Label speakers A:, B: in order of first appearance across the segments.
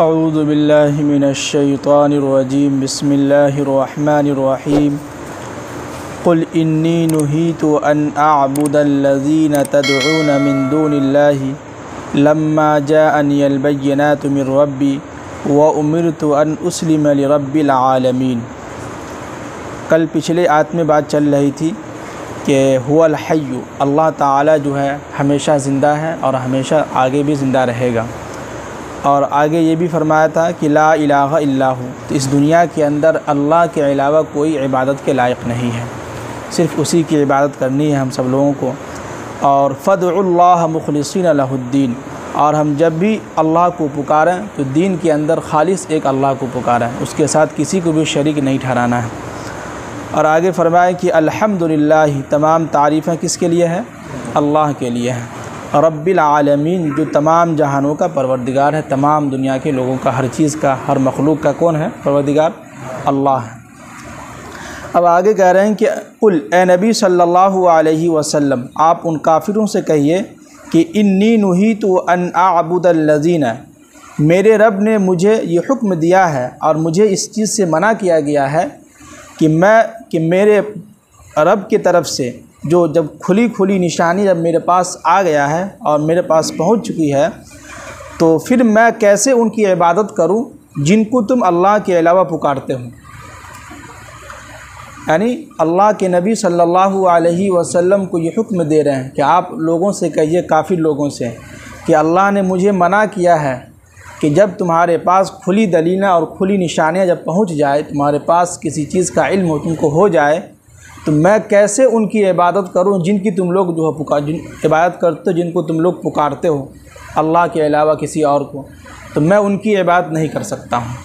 A: अऊज़ु बिल्लाहि मिनश्शैतानिर्रजीम बिस्मिल्लाहिर्रहमानिर्रहीम क़ुल इन्नी नुहीतु अन अअबुदल्लज़ीना तदऊना मिन दूनिल्लाहि लम्मा जाअनियल बय्यिनातु मिर रब्बी व उमिरतु अन उस्लिम लिरब्बिल आलमीन। कल पिछले आयत में बात चल रही थी कि हुवल हय्यु, अल्लाह ताला जो है हमेशा ज़िंदा है और हमेशा आगे भी ज़िंदा रहेगा। और आगे ये भी फरमाया था कि ला इलाहा इल्लाहु, तो इस दुनिया के अंदर अल्लाह के अलावा कोई इबादत के लायक नहीं है, सिर्फ़ उसी की इबादत करनी है हम सब लोगों को। और फ़दउल्लाह मुख़लिसीन लहुद्दीन, और हम जब भी अल्लाह को पुकारें तो दीन के अंदर खालिस एक अल्लाह को पुकारें, उसके साथ किसी को भी शरीक नहीं ठहराना है। और आगे फरमाएं कि अल्हम्दुलिल्लाह, तमाम तारीफ़ें किसके लिए है? अल्लाह के लिए है। रब्बिल आलमीन, जो तमाम जहानों का परवरदिगार है, तमाम दुनिया के लोगों का, हर चीज़ का, हर मखलूक का कौन है परवरदिगार? अल्लाह है। अब आगे कह रहे हैं कि कुल ए नबी सल्लल्लाहु अलैहि वसल्लम, आप उन काफिरों से कहिए कि इन्नी नुहीतु अन अअबुदल्लज़ीना, मेरे रब ने मुझे ये हुक्म दिया है और मुझे इस चीज़ से मना किया गया है कि मेरे रब की तरफ से जो जब खुली निशानी जब मेरे पास आ गया है और मेरे पास पहुंच चुकी है, तो फिर मैं कैसे उनकी इबादत करूं जिनको तुम अल्लाह के अलावा पुकारते हो। यानी अल्लाह के नबी सल्लल्लाहु अलैहि वसल्लम को ये हुक्म दे रहे हैं कि आप लोगों से कहिए, काफ़िर लोगों से, कि अल्लाह ने मुझे मना किया है कि जब तुम्हारे पास खुली दलीलें और खुली निशानियाँ जब पहुँच जाए, तुम्हारे पास किसी चीज़ का इल्म तुमको हो जाए, तो मैं कैसे उनकी इबादत करूं जिनकी तुम लोग जो है इबादत करते हो, जिनको तुम लोग पुकारते हो अल्लाह के अलावा किसी और को, तो मैं उनकी इबादत नहीं कर सकता हूं।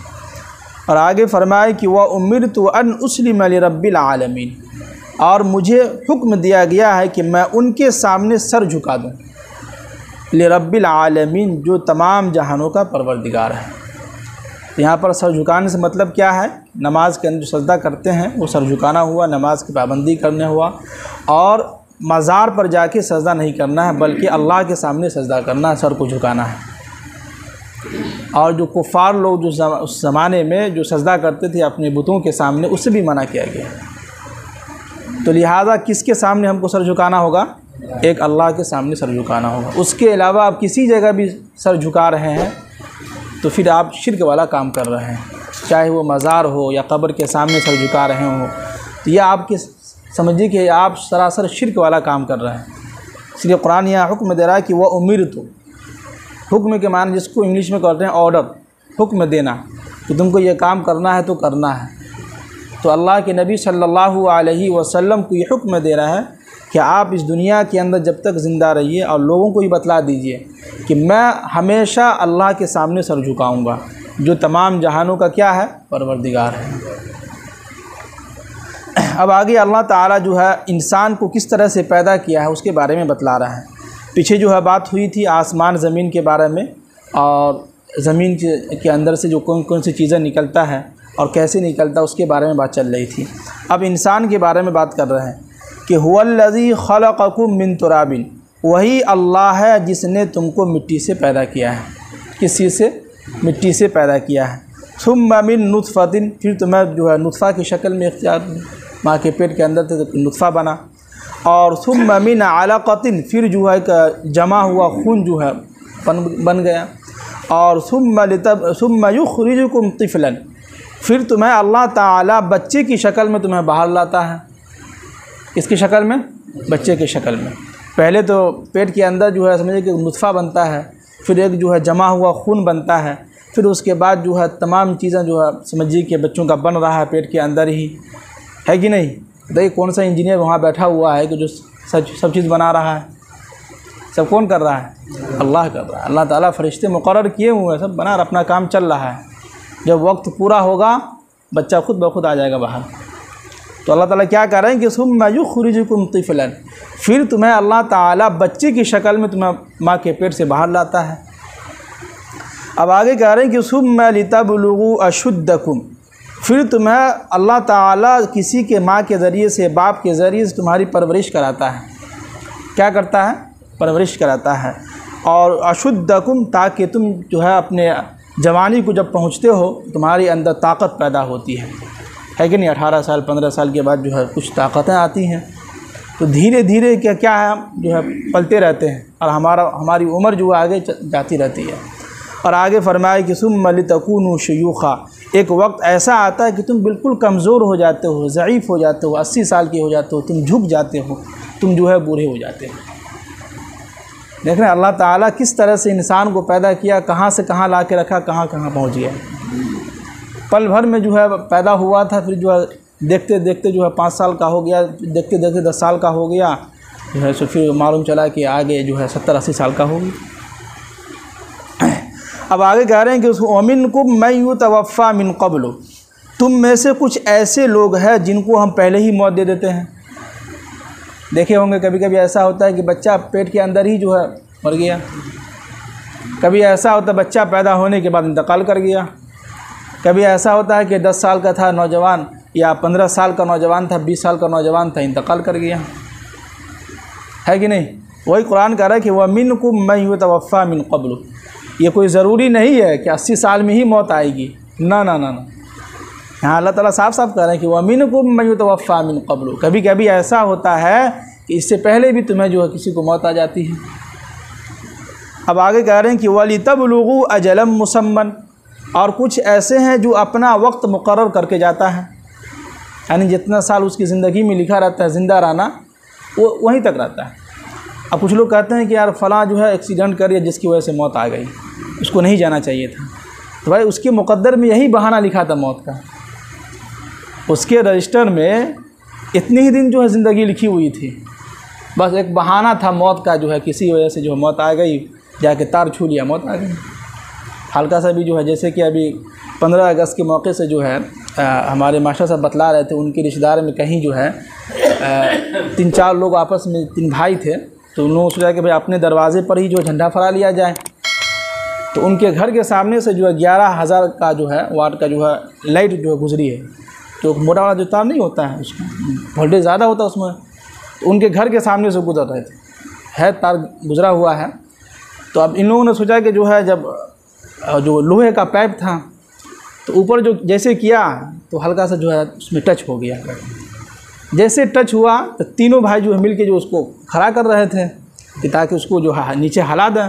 A: और आगे फरमाए कि वह उमिरतु अन उस्लिम लिरब्बिल आलमीन, और मुझे हुक्म दिया गया है कि मैं उनके सामने सर झुका दूं, लिरब्बिल आलमीन, जो तमाम जहानों का परवरदिगार है। यहाँ पर सर झुकाने से मतलब क्या है? नमाज के अंदर जो सजदा करते हैं वो सर झुकाना हुआ, नमाज की पाबंदी करने हुआ। और मज़ार पर जाके सजदा नहीं करना है, बल्कि अल्लाह के सामने सजदा करना है, सर को झुकाना है। और जो कुफ़ार लोग जो उस ज़माने में जो सजदा करते थे अपने बुतों के सामने, उससे भी मना किया गया। तो लिहाजा किसके सामने हमको सर झुकाना होगा? एक अल्लाह के सामने सर झुकाना होगा। उसके अलावा आप किसी जगह भी सर झुका रहे हैं तो फिर आप शिर्क वाला काम कर रहे हैं, चाहे वो मज़ार हो या कब्र के सामने सर झुका रहे हो, तो यह आपके समझिए कि आप सरासर शिर्क वाला काम कर रहे हैं। इसलिए कुरान यहाँ हुक्म दे रहा है कि वह उमिरतु, हुक्म के माने जिसको इंग्लिश में कहते हैं ऑर्डर, हुक्म देना कि तुमको ये काम करना है तो करना है। तो अल्लाह के नबी सल्लल्लाहु अलैहि वसल्लम को ये हुक्म दे रहा है कि आप इस दुनिया के अंदर जब तक ज़िंदा रहिए और लोगों को ये बतला दीजिए कि मैं हमेशा अल्लाह के सामने सर झुकाऊँगा, जो तमाम जहानों का क्या है? परवरदिगार है। अब आगे अल्लाह ताला जो है इंसान को किस तरह से पैदा किया है उसके बारे में बतला रहा है। पीछे जो है बात हुई थी आसमान ज़मीन के बारे में, और ज़मीन के अंदर से जो कौन कौन सी चीज़ें निकलता है और कैसे निकलता है उसके बारे में बात चल रही थी। अब इंसान के बारे में बात कर रहे हैं कि हुवल्लज़ी खलक़कुम मिन तुराबिन, वही अल्लाह है जिसने तुमको मिट्टी से पैदा किया है। किस चीज़ से? मिट्टी से पैदा किया है। सुम्मा मिन नुत्फ़तिन, फिर तुम्हें जो है नुत्फ़ा की शक्ल में इख्तियार, माँ के पेट के अंदर थे तो नुत्फ़ा बना। और सुम्मा मिन अलक़तिन, फिर जो है जमा हुआ खून जो है बन गया। और सुम्मा युख़रिजुकुम तिफ़लन, फिर तुम्हें अल्लाह ताला बच्चे की शक्ल में तुम्हें बाहर लाता है। किसकी शक्ल में? बच्चे की शक्ल में। पहले तो पेट के अंदर जो है समझिए कि नुत्फ़ा बनता है, फिर एक जो है जमा हुआ खून बनता है, फिर उसके बाद जो है तमाम चीज़ें जो है समझिए कि बच्चों का बन रहा है पेट के अंदर ही, है कि नहीं? देखिए कौन सा इंजीनियर वहाँ बैठा हुआ है कि जो सब चीज़ बना रहा है। सब कौन कर रहा है? अल्लाह कर रहा है। अल्लाह ताला फरिश्ते मुकर्रर किए हुए हैं, सब बना, अपना काम चल रहा है। जब वक्त पूरा होगा बच्चा खुद ब खुद आ जाएगा बाहर। तो अल्लाह ताला क्या कर रहे हैं कि सुम्मा युख़रिजुकुम तिफ़लन, फिर तुम्हें अल्लाह ताला बच्चे की शक्ल में तुम्हें माँ के पेट से बाहर लाता है। अब आगे कह रहे हैं कि सुम्मा लितबलुगु अशुद्दकुम, फिर तुम्हें अल्लाह ताला किसी के माँ के ज़रिए से, बाप के ज़रिए से तुम्हारी परवरिश कराता है। क्या करता है? परवरिश कराता है। और अशुद्दकुम, ताकि तुम जो है अपने जवानी को जब पहुँचते हो तुम्हारे अंदर ताकत पैदा होती है कि नहीं। 18 साल 15 साल के बाद जो है कुछ ताकतें आती हैं, तो धीरे धीरे क्या है हम जो है पलते रहते हैं और हमारी उम्र जो है आगे जाती रहती है। और आगे फरमाया कि सुम्मा लितकूनू शयूखा, एक वक्त ऐसा आता है कि तुम बिल्कुल कमज़ोर हो जाते हो, ज़ईफ़ हो जाते हो, 80 साल के हो जाते हो, तुम झुक जाते हो, तुम जो है बूढ़े हो जाते हो। देख रहे हैं अल्लाह ताला किस तरह से इंसान को पैदा किया, कहाँ से कहाँ ला के रखा, कहाँ कहाँ पहुँच गया। पल भर में जो है पैदा हुआ था, फिर जो है देखते देखते जो है 5 साल का हो गया, देखते देखते 10 साल का हो गया, जो है सो फिर मालूम चला कि आगे जो है 70-80 साल का हो गया। अब आगे कह रहे हैं कि उसको मिनकुम मैं युतवफ़्फ़ा मिन क़ब्ल, तुम में से कुछ ऐसे लोग हैं जिनको हम पहले ही मौत दे देते हैं। देखे होंगे कभी कभी ऐसा होता है कि बच्चा पेट के अंदर ही जो है मर गया, कभी ऐसा होता है बच्चा पैदा होने के बाद इंतकाल कर गया, कभी ऐसा होता है कि 10 साल का था नौजवान या 15 साल का नौजवान था, 20 साल का नौजवान था, इंतकाल कर गया, है कि नहीं। वही कुरान कह रहा है कि वह मिनकुम मैं युतवफ़्फ़ा मिन क़ब्ल, ये कोई ज़रूरी नहीं है कि 80 साल में ही मौत आएगी, ना ना ना ना। यहाँ अल्लाह ताला साफ साफ कह रहे हैं कि वह मिनकुम मैं युतवफ़्फ़ा मिन क़ब्ल, कभी कभी ऐसा होता है कि इससे पहले भी तुम्हें जो है किसी को मौत आ जाती है। अब आगे कह रहे हैं कि वलितबलुगू अजलम मुसम्मन, और कुछ ऐसे हैं जो अपना वक्त मुकर्रर करके जाता है, यानी जितना साल उसकी ज़िंदगी में लिखा रहता है ज़िंदा रहना वो वहीं तक रहता है। अब कुछ लोग कहते हैं कि यार फ़लाँ जो है एक्सीडेंट कर दिया जिसकी वजह से मौत आ गई, उसको नहीं जाना चाहिए था, तो भाई उसके मुकद्दर में यही बहाना लिखा था मौत का, उसके रजिस्टर में इतने ही दिन जो है ज़िंदगी लिखी हुई थी, बस एक बहाना था मौत का, जो है किसी वजह से जो है मौत आ गई, जाके तार छू लिया मौत आ गई। हल्का सा भी जो है, जैसे कि अभी 15 अगस्त के मौके से जो है हमारे मास्टर साहब बतला रहे थे, उनके रिश्तेदार में कहीं जो है 3-4 लोग आपस में 3 भाई थे, तो उन लोगों ने सोचा कि भाई अपने दरवाज़े पर ही जो झंडा फहरा लिया जाए। तो उनके घर के सामने से जो है 11,000 का जो है वाट का जो है लाइट जो है गुजरी है, तो मोटा वाला जो तार नहीं होता है उसमें वोल्टेज ज़्यादा होता है उसमें, तो उनके घर के सामने से गुजर रहे थे, है तार गुजरा हुआ है। तो अब इन लोगों ने सोचा कि जो है जब जो लोहे का पाइप था तो ऊपर जो जैसे किया तो हल्का सा जो है उसमें टच हो गया, जैसे टच हुआ तो तीनों भाई जो है मिल के जो उसको खड़ा कर रहे थे कि ताकि उसको जो है नीचे हिला दें,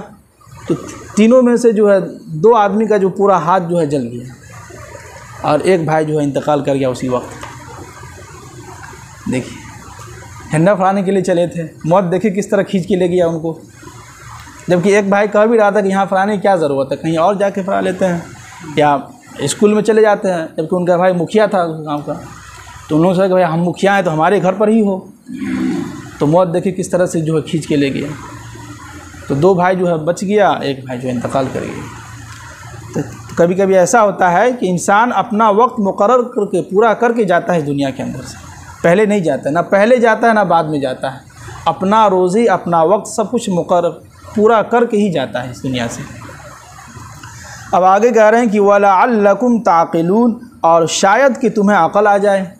A: तो तीनों में से जो है 2 आदमी का जो पूरा हाथ जो है जल गया और एक भाई जो है इंतकाल कर गया उसी वक्त। देखिए झंडा फहराने के लिए चले थे, मौत देखिए किस तरह खींच के ले गया उनको, जबकि एक भाई कह भी रहा था कि यहाँ फहराने की क्या ज़रूरत है, कहीं और जाके फहरा लेते हैं या स्कूल में चले जाते हैं, जबकि उनका भाई मुखिया था गाँव का। तो उन्होंने सोचा कि भाई हम मुखिया हैं तो हमारे घर पर ही हो, तो मौत देखिए किस तरह से जो है खींच के ले गया। तो 2 भाई जो है बच गया, एक भाई जो है इंतकाल कर गया। तो कभी कभी ऐसा होता है कि इंसान अपना वक्त मुकर्रर करके पूरा करके जाता है दुनिया के अंदर से, पहले नहीं जाता है, ना पहले जाता है ना बाद में जाता है, अपना रोज़ी अपना वक्त सब कुछ मुकर्रर पूरा करके ही जाता है इस दुनिया से। अब आगे कह रहे हैं कि वलअल्लकुम ताक़िलून, और शायद कि तुम्हें अक़ल आ जाए।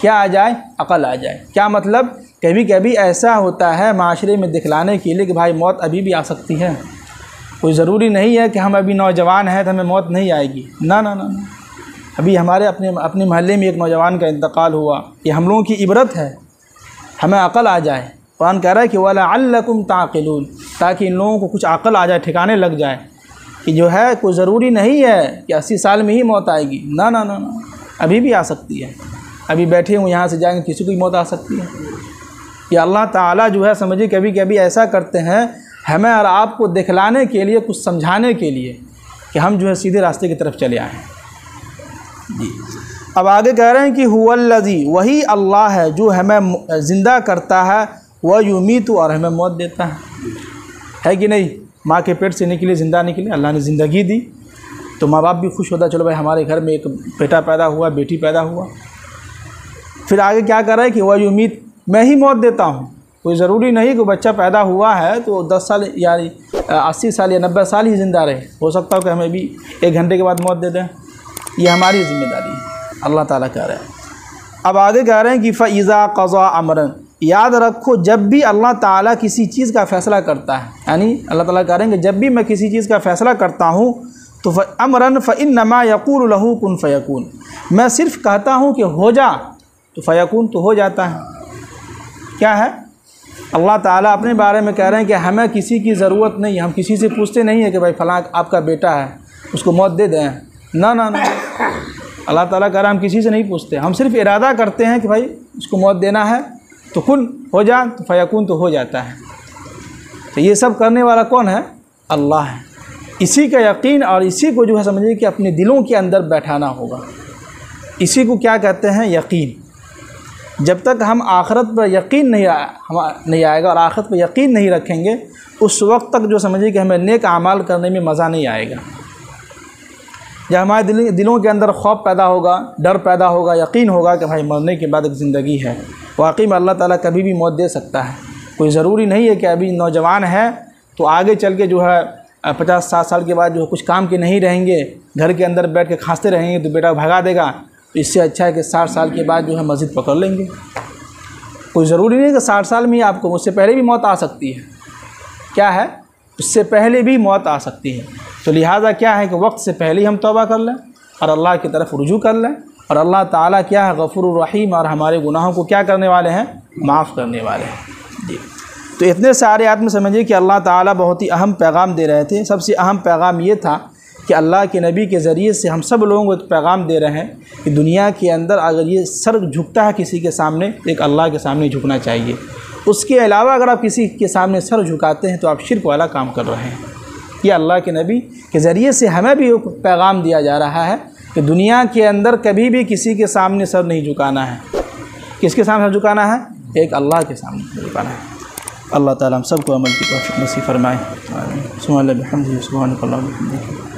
A: क्या आ जाए? अक़ल आ जाए। क्या मतलब? कभी कभी ऐसा होता है माशरे में दिखलाने के लिए कि भाई मौत अभी भी आ सकती है, कोई ज़रूरी नहीं है कि हम अभी नौजवान हैं तो हमें मौत नहीं आएगी, ना ना ना। अभी हमारे अपने मोहल्ले में एक नौजवान का इंतकाल हुआ, ये हम लोगों की इबरत है, हमें अक़ल आ जाए। कुरान कह रहा है कि वलअल्लकुम ताक़िलून, ताकि इन लोगों को कुछ अक़ल आ जाए, ठिकाने लग जाए कि जो है कोई ज़रूरी नहीं है कि 80 साल में ही मौत आएगी, ना ना ना ना, अभी भी आ सकती है। अभी बैठे हूँ यहाँ से जाएंगे किसी को भी मौत आ सकती है। ये अल्लाह ताला जो है समझिए कभी कभी ऐसा करते हैं हमें और आपको दिखलाने के लिए, कुछ समझाने के लिए कि हम जो है सीधे रास्ते की तरफ चले आएँ जी। अब आगे कह रहे हैं कि हुवल्लज़ी, वही अल्लाह है जो हमें ज़िंदा करता है, वह युमीतु, और हमें मौत देता है कि नहीं। माँ के पेट से निकले ज़िंदा निकले, अल्लाह ने ज़िंदगी दी तो माँ बाप भी खुश होता, चलो भाई हमारे घर में एक बेटा पैदा हुआ, बेटी पैदा हुआ। फिर आगे क्या कर रहा है कि वह युमीत, मैं ही मौत देता हूँ। कोई ज़रूरी नहीं कि बच्चा पैदा हुआ है तो 10 साल या 80 साल या 90 साल ही ज़िंदा रहे, हो सकता हो कि हमें भी 1 घंटे के बाद मौत दे दें, ये हमारी ज़िम्मेदारी है, अल्लाह ताला कह रहे हैं। अब आगे कह रहे हैं कि फ़इज़ा क़ज़ा अमरन, याद रखो जब भी अल्लाह ताला किसी चीज़ का फ़ैसला करता है, यानी अल्लाह ताला कह रहे हैं कि जब भी मैं किसी चीज़ का फ़ैसला करता हूँ तो अमरन फ़इन्नमा यक़ूलु लहू कुन फ़यकून, मैं सिर्फ कहता हूँ कि हो जा तो फ़यकून तो हो जाता है। क्या है, अल्लाह ताला अपने बारे में कह रहे हैं कि हमें किसी की ज़रूरत नहीं, हम किसी से पूछते नहीं है कि भाई फ़लाँ आपका बेटा है उसको मौत दे दें, ना ना ना, अल्लाह ताला कह रहा है हम किसी से नहीं पूछते, हम सिर्फ इरादा करते हैं कि भाई उसको मौत देना है तो कुन हो जा तो फ़यकून तो हो जाता है। तो ये सब करने वाला कौन है? अल्लाह है। इसी का यकीन और इसी को जो है समझिए कि अपने दिलों के अंदर बैठाना होगा। इसी को क्या कहते हैं? यकीन। जब तक हम आखिरत पर यकीन नहीं आएगा और आखिरत पर यकीन नहीं रखेंगे, उस वक्त तक जो समझिए कि हमें नेक अमाल करने में मज़ा नहीं आएगा। जब हमारे दिलों के अंदर खौफ पैदा होगा, डर पैदा होगा, यकीन होगा कि भाई मरने के बाद एक ज़िंदगी है, वाकई में अल्लाह ताला कभी भी मौत दे सकता है। कोई ज़रूरी नहीं है कि अभी नौजवान है तो आगे चल के जो है 50-60 साल के बाद जो कुछ काम के नहीं रहेंगे, घर के अंदर बैठ के खांसते रहेंगे तो बेटा भगा देगा। तो इससे अच्छा है कि 60 साल के बाद जो है मस्जिद पकड़ लेंगे। कोई ज़रूरी नहीं कि 60 साल में ही आपको, उससे पहले भी मौत आ सकती है। क्या है, उससे पहले भी मौत आ सकती है। तो लिहाजा क्या है कि वक्त से पहले हम तौबा कर लें और अल्लाह की तरफ रुजू कर लें। और अल्लाह ताला क्या है, गफूरुर रहीम, और हमारे गुनाहों को क्या करने वाले हैं? माफ़ करने वाले हैं जी। तो इतने सारे आयत में समझिए कि अल्लाह ताला बहुत ही अहम पैगाम दे रहे थे। सबसे अहम पैगाम ये था कि अल्लाह के नबी के ज़रिए से हम सब लोगों को एक पैगाम दे रहे हैं कि दुनिया के अंदर अगर ये सर झुकता है किसी के सामने, एक अल्लाह के सामने झुकना चाहिए। उसके अलावा अगर आप किसी के सामने सर झुकाते हैं तो आप शिर्क वाला काम कर रहे हैं। ये अल्लाह के नबी के ज़रिए से हमें भी एक पैगाम दिया जा रहा है कि दुनिया के अंदर कभी भी किसी के सामने सर नहीं झुकाना है। किसके सामने सर झुकाना है? एक अल्लाह के सामने झुकाना है। अल्लाह ताला हम सबको अमल की तौफीक नसीब फरमाए। सुभान अल्लाह बिहम्दिही, सुभानकल्लाह बिहम्दिही।